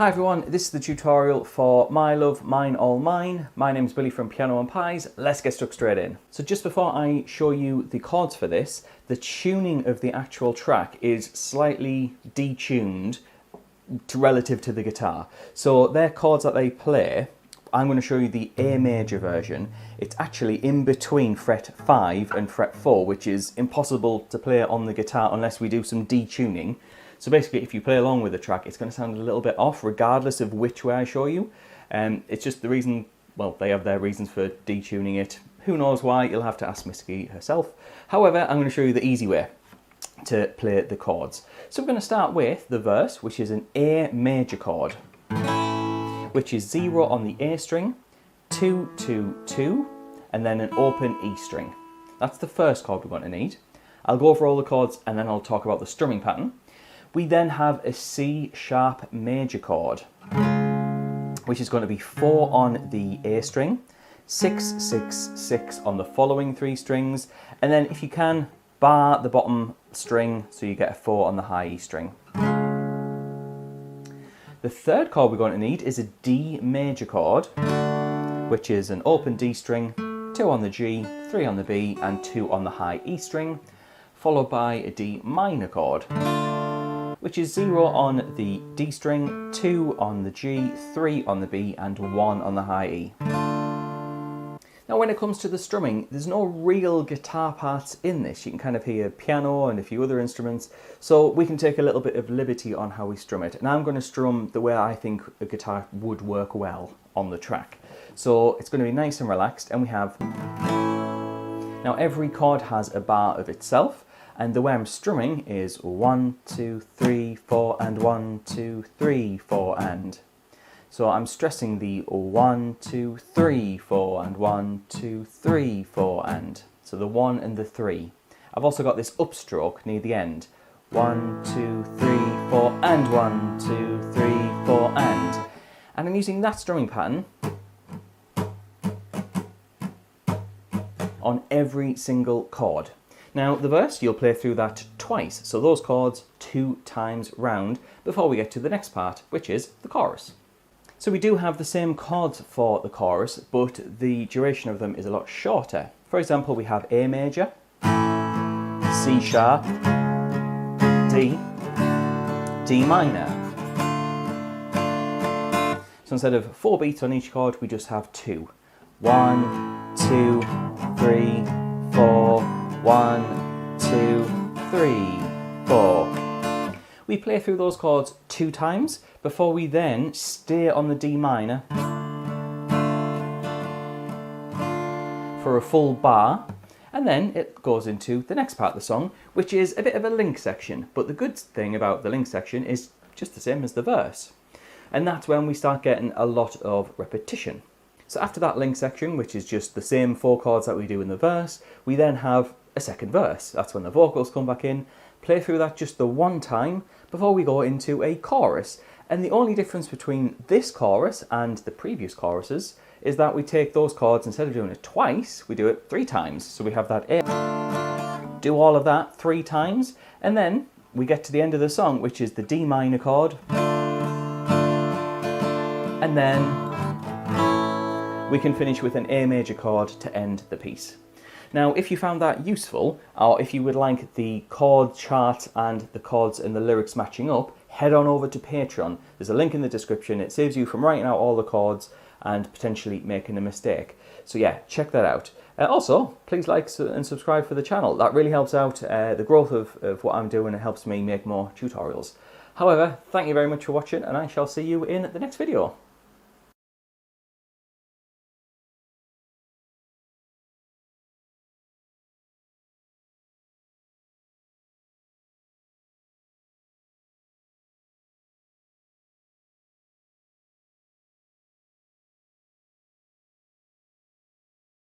Hi everyone, this is the tutorial for My Love, Mine, All Mine. My name's Billy from Piano and Pies. Let's get stuck straight in. So just before I show you the chords for this, the tuning of the actual track is slightly detuned relative to the guitar. So their chords that they play, I'm going to show you the A major version. It's actually in between fret 5 and fret 4, which is impossible to play on the guitar unless we do some detuning. So basically, if you play along with the track, it's going to sound a little bit off, regardless of which way I show you. It's just the reason, well, they have their reasons for detuning it. Who knows why? You'll have to ask Mitski herself. However, I'm going to show you the easy way to play the chords. So we're going to start with the verse, which is an A major chord, which is 0 on the A string, 2, 2, 2, and then an open E string. That's the first chord we're going to need. I'll go over all the chords and then I'll talk about the strumming pattern. We then have a C sharp major chord, which is going to be 4 on the A string, 6, 6, 6 on the following 3 strings, and then if you can, bar the bottom string so you get a 4 on the high E string. The third chord we're going to need is a D major chord, which is an open D string, 2 on the G, 3 on the B, and 2 on the high E string, followed by a D minor chord, which is 0 on the D string, 2 on the G, 3 on the B, and 1 on the high E. Now when it comes to the strumming, there's no real guitar parts in this. You can kind of hear piano and a few other instruments, so we can take a little bit of liberty on how we strum it. And I'm going to strum the way I think a guitar would work well on the track. So it's going to be nice and relaxed, and we have... Now every chord has a bar of itself, and the way I'm strumming is 1, 2, 3, 4, and 1, 2, 3, 4, and. So I'm stressing the 1, 2, 3, 4, and 1, 2, 3, 4, and. So the 1 and the 3. I've also got this upstroke near the end. 1, 2, 3, 4, and 1, 2, 3, 4, and. And I'm using that strumming pattern on every single chord. Now the verse, you'll play through that twice, so those chords 2 times round before we get to the next part, which is the chorus. So we do have the same chords for the chorus, but the duration of them is a lot shorter. For example, we have A major, C sharp, D, D minor. So instead of 4 beats on each chord, we just have 2. 1, 2, 3, 4, 1, 2, 3, 4. We play through those chords 2 times before we then stay on the D minor for a full bar, and then it goes into the next part of the song, which is a bit of a link section. But the good thing about the link section is just the same as the verse, and that's when we start getting a lot of repetition. So after that link section, which is just the same 4 chords that we do in the verse, we then have a second verse. That's when the vocals come back in. Play through that just the 1 time before we go into a chorus. And the only difference between this chorus and the previous choruses is that we take those chords, instead of doing it twice, we do it 3 times. So we have that A. Do all of that 3 times, and then we get to the end of the song, which is the D minor chord. And then we can finish with an A major chord to end the piece. Now, if you found that useful, or if you would like the chord chart and the chords and the lyrics matching up, head on over to Patreon. There's a link in the description. It saves you from writing out all the chords and potentially making a mistake. So yeah, check that out. Also, please like and subscribe for the channel. That really helps out the growth of what I'm doing. It helps me make more tutorials. However, thank you very much for watching, and I shall see you in the next video.